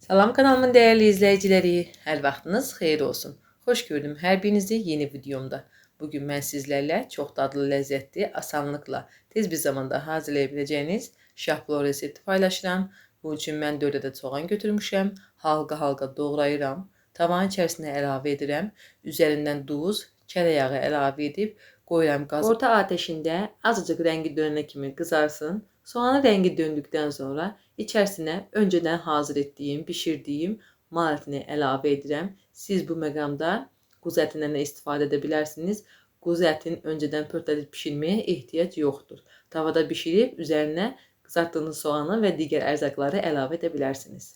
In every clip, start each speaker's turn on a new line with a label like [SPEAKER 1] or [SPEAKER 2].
[SPEAKER 1] Salam kanalımın değerli izleyicileri, her vaxtınız xeyir olsun. Xoş gördüm hər birinizi yeni videomda. Bugün mən sizlərlə çox dadlı, ləzzətli, asanlıqla, tez bir zamanda hazırlayabiləcəyiniz şahplov resepti paylaşıram. Bu üçün mən 4 ədəd soğan götürmüşəm, halqa-halqa doğrayıram, tavanın içərisinə əlavə edirəm, üzərindən duz, kərə yağı əlavə edib qoyuram qaz. Orta ateşində azıcık rəngi dönənə kimi qızarsın. Soğanın rəngi döndükdən sonra içərisinə öncədən hazır etdiyim, bişirdiyim mal ətini əlavə edirəm. Siz bu məqamda quzu ətindən də istifadə edə bilərsiniz. Quzu ətini öncədən pörtədib bişirməyə ehtiyac yoxdur. Tavada bişirib üzərinə qızartdığınız soğanı və digər ərzaqları əlavə edə bilərsiniz.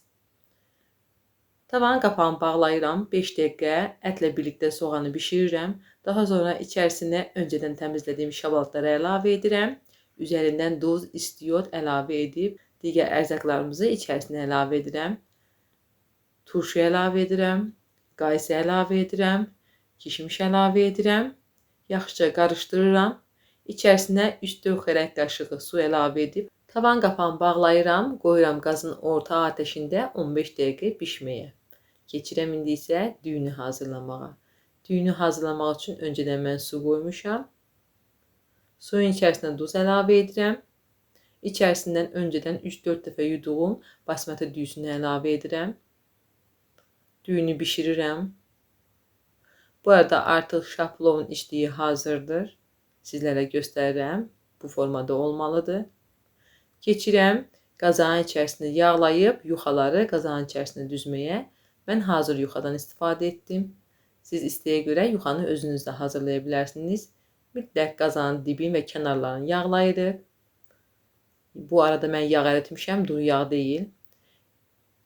[SPEAKER 1] Tavanın qapağını bağlayıram. 5 dəqiqə ətlə birlikdə soğanı bişirirəm. Daha sonra içərisinə öncədən təmizlədiyim şabalıqları əlavə edirəm. Üzərindən duz, istiot əlavə edib digər ərzaqlarımızı içərisinə əlavə edirəm. Turşu əlavə edirəm. Qaysı əlavə edirəm. Kişmiş əlavə edirəm. Yaxşıca qarışdırıram. İçərisinə 3-4 xörək qaşığı su əlavə edib tavan qapağını bağlayıram. Qoyuram qazın orta ateşində 15 dəqiqə bişməyə. Keçirəm indi isə düyünü hazırlamağa. Düyünü hazırlamaq üçün öncədən mən su qoymuşam. Suyun içərisinə duz əlavə edirəm. İçərisindən öncədən 3-4 dəfə yuduğum basmati düyüsünü əlavə edirəm. Düyünü bişirirəm. Bu arada artıq şahplovun içdiyi hazırdır. Sizlərə göstərirəm. Bu formada olmalıdır. Keçirəm qazanın içərisində yağlayıb yuxaları qazanın içərisində düzməyə. Mən hazır yuxadan istifadə etdim. Siz istəyə görə yuxanı özünüz də hazırlaya bilərsiniz. Mütləq qazanın dibini və kənarlarını yağlayırıq. Bu arada mən yağ əritmişəm, duru yağ deyil.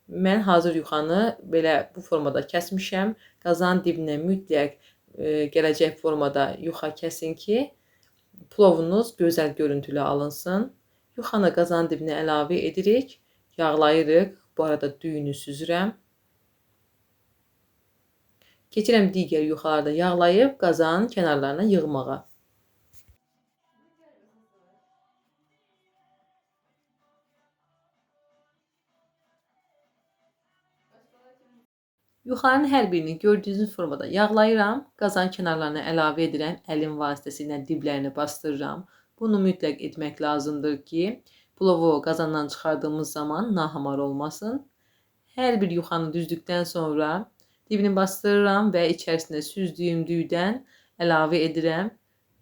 [SPEAKER 1] Mən hazır yuxanı belə bu formada kəsmişəm. Qazanın dibinə mütləq gələcək formada yuxa kəsin ki, plovunuz gözəl görüntülü alınsın. Yuxanı qazanın dibinə əlavə edirik, yağlayırıq. Bu arada düyünü süzürəm. Keçirəm digər yuxaları da yağlayıb qazanın kənarlarına yığmağa. Yuxanın hər birini gördüyünüz formada yağlayıram. Qazan kənarlarına əlavə edirəm. Əlim vasitəsilə diblərini bastırıram. Bunu mütləq etmək lazımdır ki, plovu qazandan çıxardığımız zaman nahamar olmasın. Hər bir yuxanı düzdükdən sonra dibini bastırıram və içərisinə süzdüyüm düyüdən əlavə edirəm.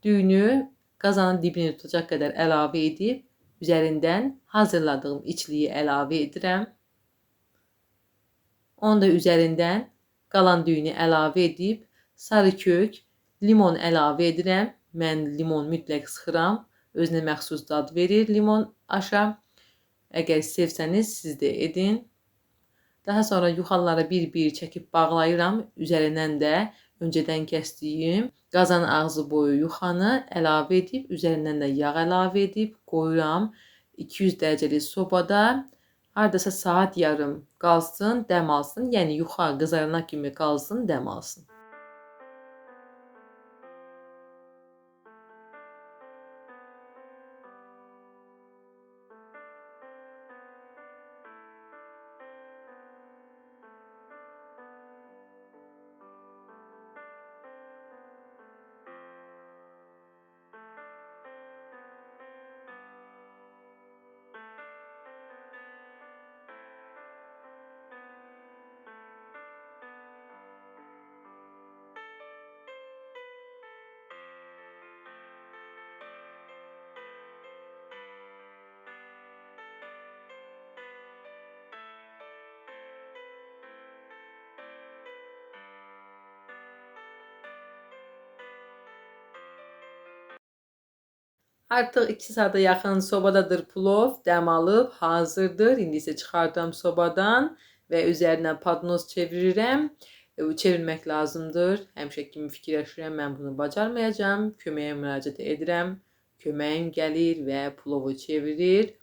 [SPEAKER 1] Düyünü qazanın dibini tutacaq qədər əlavə edib üzərindən hazırladığım içliyi əlavə edirəm. Onu da üzərindən qalan düyünü əlavə edib sarı kök, limon əlavə edirəm. Mən limon mütləq sıxıram. Özünə məxsus dad verir limon aşa. Əgər sevsəniz siz də edin. Daha sonra yuxaları bir-bir çəkib bağlayıram. Üzərindən də öncədən kəsdiyim qazan ağzı boyu yuxanı əlavə edib üzərindən də yağ əlavə edib qoyuram. 200 dərəcəli sobada hardasa saat yarım qalsın, dəm alsın. Yəni yuxa qızarana kimi qalsın, dəm alsın. Artıq 2 saata yaxın sobadadır plov, dəm alıb, hazırdır. İndi isə çıxardım sobadan və üzərinə padnos çevirirəm. Çevirmək lazımdır. Həmişə kimi fikirləşirəm, mən bunu bacarmayacağam. Köməyə müraciət edirəm. Köməyim gəlir və plovu çevirir.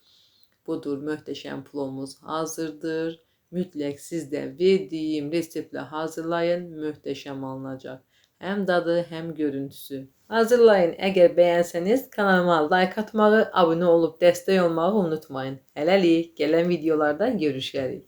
[SPEAKER 1] Budur, möhtəşəm plovumuz hazırdır. Mütləq siz də verdiyim reseptlə hazırlayın. Möhtəşəm alınacaq. Həm dadı, həm görüntüsü. Hazırlayın. Əgər bəyənsəniz kanalıma like atmağı, abunə olub dəstək olmağı unutmayın. Hələlik, gələn videolarda görüşərik.